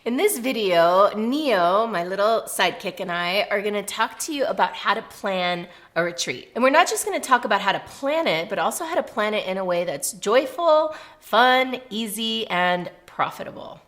In this video, Neo, my little sidekick, and I are going to talk to you about how to plan a retreat. And we're not just going to talk about how to plan it, but also how to plan it in a way that's joyful, fun, easy, and profitable.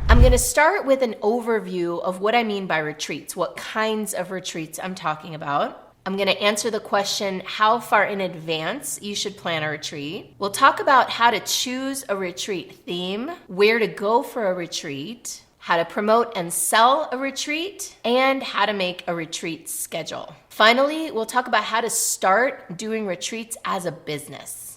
I'm going to start with an overview of what I mean by retreats, what kinds of retreats I'm talking about. I'm going to answer the question, how far in advance you should plan a retreat. We'll talk about how to choose a retreat theme, where to go for a retreat, how to promote and sell a retreat, and how to make a retreat schedule. Finally, we'll talk about how to start doing retreats as a business.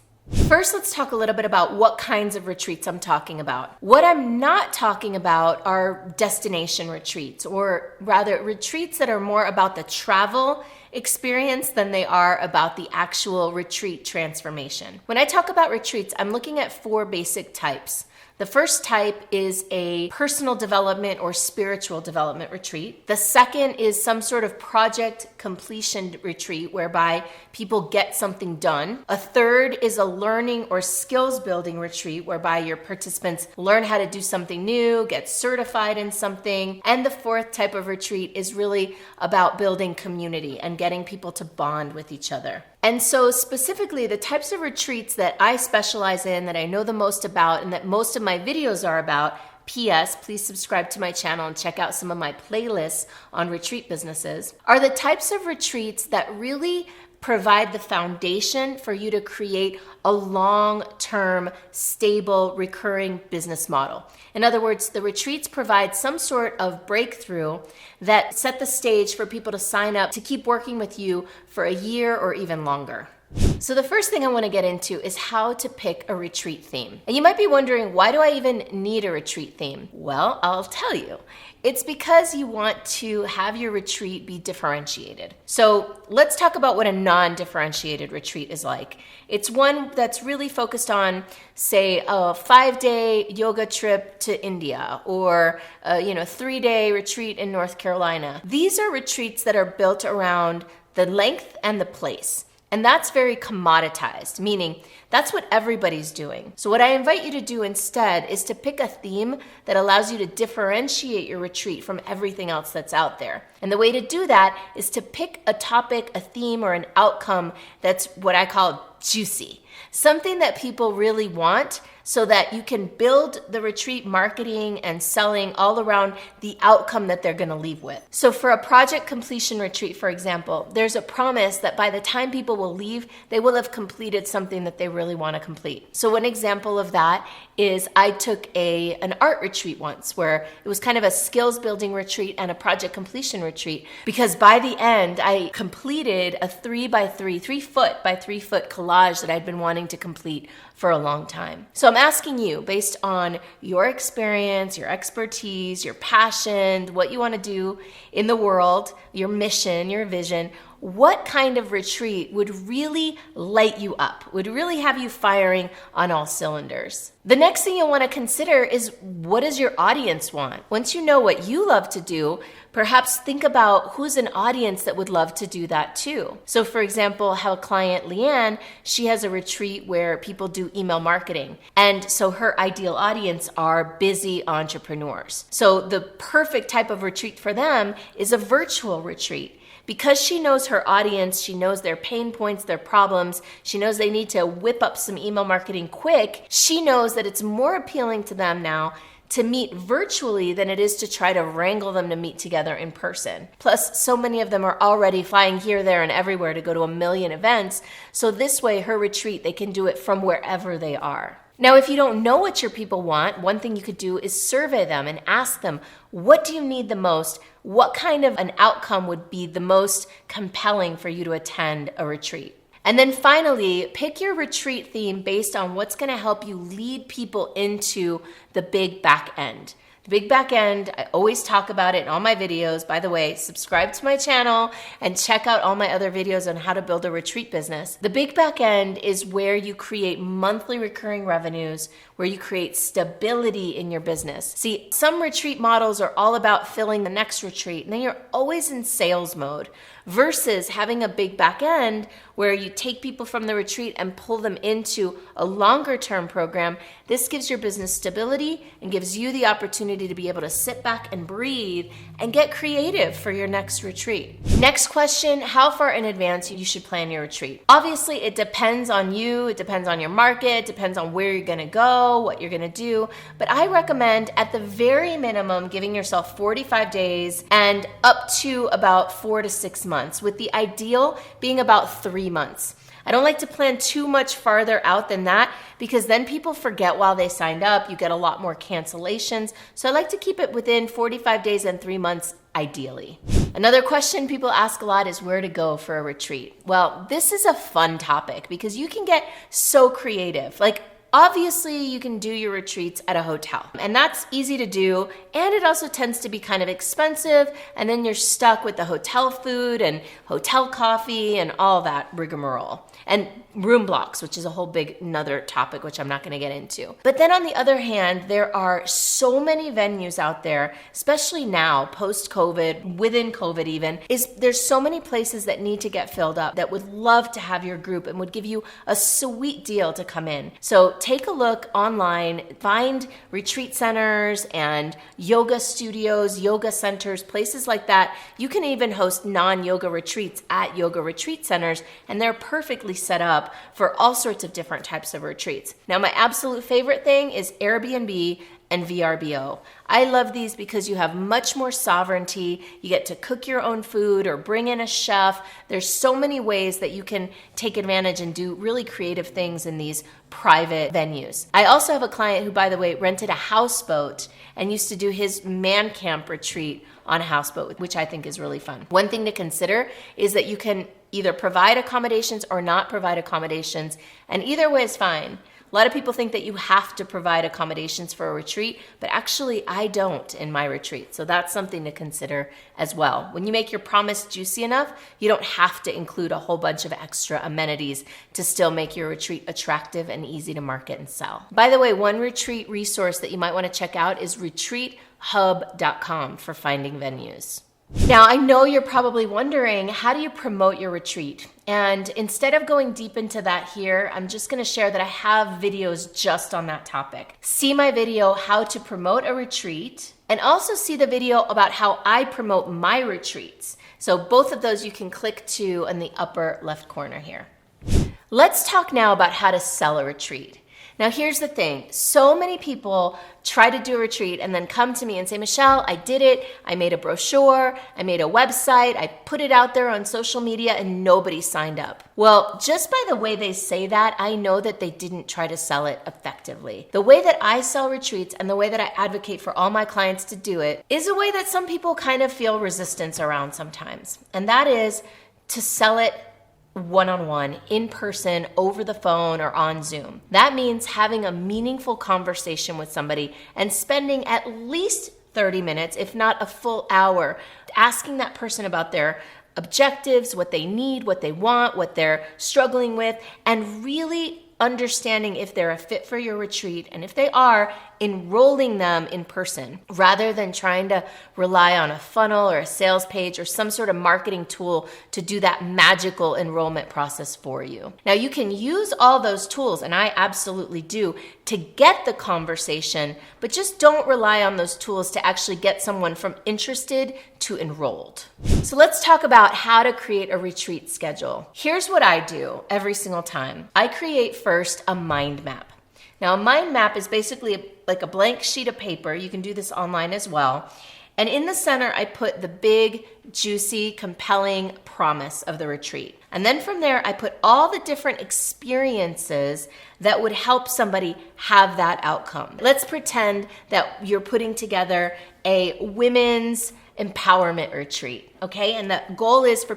First, let's talk a little bit about what kinds of retreats I'm talking about. What I'm not talking about are destination retreats, or rather retreats that are more about the travel experience than they are about the actual retreat transformation. When I talk about retreats, I'm looking at four basic types. The first type is a personal development or spiritual development retreat. The second is some sort of project completion retreat whereby people get something done. A third is a learning or skills building retreat whereby your participants learn how to do something new, get certified in something. And the fourth type of retreat is really about building community and getting people to bond with each other. And so specifically, the types of retreats that I specialize in, that I know the most about, and that most of my videos are about, P.S. please subscribe to my channel and check out some of my playlists on retreat businesses, are the types of retreats that really provide the foundation for you to create a long-term, stable, recurring business model. In other words, the retreats provide some sort of breakthrough that set the stage for people to sign up to keep working with you for a year or even longer. So the first thing I want to get into is how to pick a retreat theme. And you might be wondering, why do I even need a retreat theme? Well, I'll tell you. It's because you want to have your retreat be differentiated. So let's talk about what a non-differentiated retreat is like. It's one that's really focused on, say, a 5-day yoga trip to India, or a 3-day retreat in North Carolina. These are retreats that are built around the length and the place. And that's very commoditized, meaning that's what everybody's doing. So what I invite you to do instead is to pick a theme that allows you to differentiate your retreat from everything else that's out there. And the way to do that is to pick a topic, a theme, or an outcome that's what I call juicy. Something that people really want, so that you can build the retreat marketing and selling all around the outcome that they're going to leave with. So for a project completion retreat, for example, there's a promise that by the time people will leave, they will have completed something that they really want to complete. So one example of that is I took an art retreat once, where it was kind of a skills building retreat and a project completion retreat, because by the end I completed a 3-foot by 3-foot collage that I'd been wanting to complete for a long time. So I'm asking you, based on your experience, your expertise, your passion, what you want to do in the world, your mission, your vision, what kind of retreat would really light you up, would really have you firing on all cylinders? The next thing you'll want to consider is, what does your audience want? Once you know what you love to do, perhaps think about who's an audience that would love to do that too. So for example, how client Leanne, she has a retreat where people do email marketing. And so her ideal audience are busy entrepreneurs. So the perfect type of retreat for them is a virtual retreat. Because she knows her audience, she knows their pain points, their problems, she knows they need to whip up some email marketing quick, she knows that it's more appealing to them now to meet virtually than it is to try to wrangle them to meet together in person. Plus, so many of them are already flying here, there, and everywhere to go to 1 million events, so this way, her retreat, they can do it from wherever they are. Now, if you don't know what your people want, one thing you could do is survey them and ask them, what do you need the most? What kind of an outcome would be the most compelling for you to attend a retreat? And then finally, pick your retreat theme based on what's going to help you lead people into the big back end. Big back end, I always talk about it in all my videos. By the way, subscribe to my channel and check out all my other videos on how to build a retreat business. The big back end is where you create monthly recurring revenues, where you create stability in your business. See, some retreat models are all about filling the next retreat, and then you're always in sales mode, versus having a big back end where you take people from the retreat and pull them into a longer term program. This gives your business stability and gives you the opportunity to be able to sit back and breathe and get creative for your next retreat. Next question, how far in advance you should plan your retreat? Obviously, it depends on you, it depends on your market, it depends on where you're gonna go, what you're gonna do, but I recommend at the very minimum giving yourself 45 days and up to about 4 to 6 months, with the ideal being about 3 months. I don't like to plan too much farther out than that because then people forget while they signed up. You get a lot more cancellations. So I like to keep it within 45 days and 3 months ideally. Another question people ask a lot is where to go for a retreat. Well, this is a fun topic because you can get so creative. Like, obviously, you can do your retreats at a hotel, and that's easy to do, and it also tends to be kind of expensive, and then you're stuck with the hotel food and hotel coffee and all that rigmarole. And room blocks, which is a whole big another topic, which I'm not going to get into. But then on the other hand, there are so many venues out there, especially now, post-COVID, within COVID even, there's so many places that need to get filled up that would love to have your group and would give you a sweet deal to come in. So take a look online, find retreat centers and yoga studios, yoga centers, places like that. You can even host non-yoga retreats at yoga retreat centers, and they're perfectly set up for all sorts of different types of retreats. Now, my absolute favorite thing is Airbnb and VRBO. I love these because you have much more sovereignty. You get to cook your own food or bring in a chef. There's so many ways that you can take advantage and do really creative things in these private venues. I also have a client who, by the way, rented a houseboat and used to do his man camp retreat on a houseboat, which I think is really fun. One thing to consider is that you can either provide accommodations or not provide accommodations, and either way is fine. A lot of people think that you have to provide accommodations for a retreat, but actually I don't in my retreat. So that's something to consider as well. When you make your promise juicy enough, you don't have to include a whole bunch of extra amenities to still make your retreat attractive and easy to market and sell. By the way, one retreat resource that you might want to check out is retreathub.com for finding venues. Now, I know you're probably wondering, how do you promote your retreat? And instead of going deep into that here, I'm just going to share that I have videos just on that topic. See my video, how to promote a retreat, and also see the video about how I promote my retreats. So both of those you can click to in the upper left corner here. Let's talk now about how to sell a retreat. Now, here's the thing. So many people try to do a retreat and then come to me and say, Michelle, I did it. I made a brochure. I made a website. I put it out there on social media and nobody signed up. Well, just by the way they say that, I know that they didn't try to sell it effectively. The way that I sell retreats and the way that I advocate for all my clients to do it is a way that some people kind of feel resistance around sometimes. And that is to sell it one-on-one, in person, over the phone, or on Zoom. That means having a meaningful conversation with somebody and spending at least 30 minutes, if not a full hour, asking that person about their objectives, what they need, what they want, what they're struggling with, and really understanding if they're a fit for your retreat, and if they are, enrolling them in person rather than trying to rely on a funnel or a sales page or some sort of marketing tool to do that magical enrollment process for you. Now, you can use all those tools, and I absolutely do, to get the conversation, but just don't rely on those tools to actually get someone from interested to enrolled. So let's talk about how to create a retreat schedule. Here's what I do every single time. I create first a mind map. Now, a mind map is basically like a blank sheet of paper. You can do this online as well. And in the center, I put the big, juicy, compelling promise of the retreat. And then from there, I put all the different experiences that would help somebody have that outcome. Let's pretend that you're putting together a women's empowerment retreat, okay? And the goal is for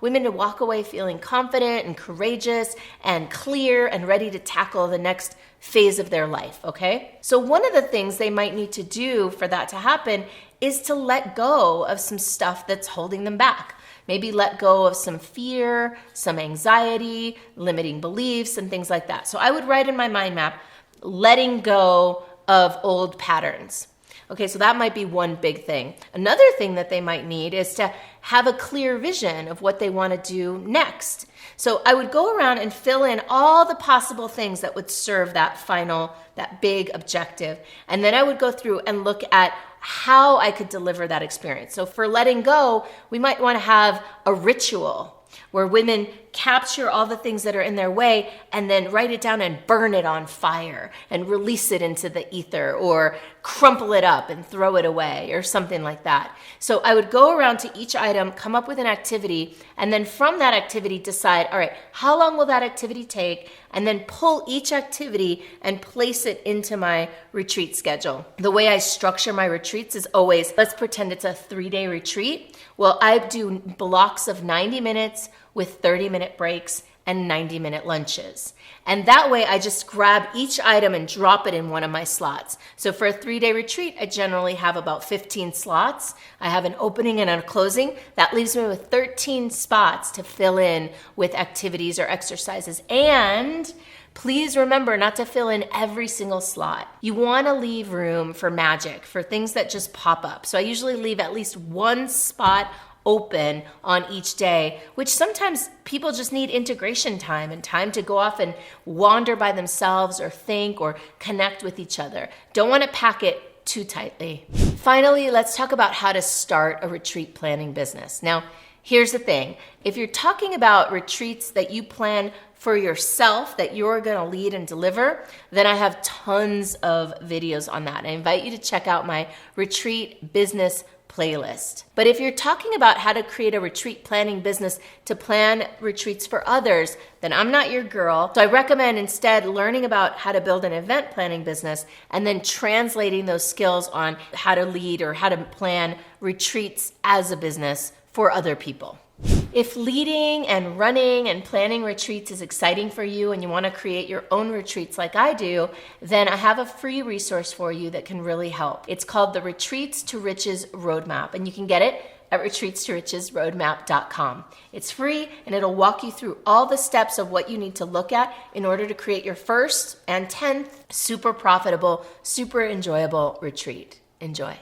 women to walk away feeling confident and courageous and clear and ready to tackle the next phase of their life, okay? So one of the things they might need to do for that to happen is to let go of some stuff that's holding them back. Maybe let go of some fear, some anxiety, limiting beliefs, and things like that. So I would write in my mind map, letting go of old patterns. Okay, so that might be one big thing. Another thing that they might need is to have a clear vision of what they want to do next. So I would go around and fill in all the possible things that would serve that big objective. And then I would go through and look at how I could deliver that experience. So for letting go, we might want to have a ritual where women capture all the things that are in their way and then write it down and burn it on fire and release it into the ether, or crumple it up and throw it away, or something like that. So I would go around to each item, come up with an activity, and then from that activity decide, all right, how long will that activity take? And then pull each activity and place it into my retreat schedule. The way I structure my retreats is always, let's pretend it's a 3-day retreat. Well, I do blocks of 90 minutes with 30-minute breaks and 90-minute lunches. And that way I just grab each item and drop it in one of my slots. So for a 3-day retreat, I generally have about 15 slots. I have an opening and a closing. That leaves me with 13 spots to fill in with activities or exercises. And please remember not to fill in every single slot. You want to leave room for magic, for things that just pop up. So I usually leave at least one spot open on each day, which sometimes people just need integration time and time to go off and wander by themselves or think or connect with each other. Don't want to pack it too tightly. Finally, let's talk about how to start a retreat planning business. Now, here's the thing. If you're talking about retreats that you plan for yourself, that you're going to lead and deliver, then I have tons of videos on that. I invite you to check out my retreat business playlist. But if you're talking about how to create a retreat planning business to plan retreats for others, then I'm not your girl. So I recommend instead learning about how to build an event planning business and then translating those skills on how to lead or how to plan retreats as a business for other people. If leading and running and planning retreats is exciting for you and you want to create your own retreats like I do, then I have a free resource for you that can really help. It's called the Retreats to Riches Roadmap, and you can get it at retreatstoRichesRoadmap.com. It's free, and it'll walk you through all the steps of what you need to look at in order to create your first and 10th super profitable, super enjoyable retreat. Enjoy.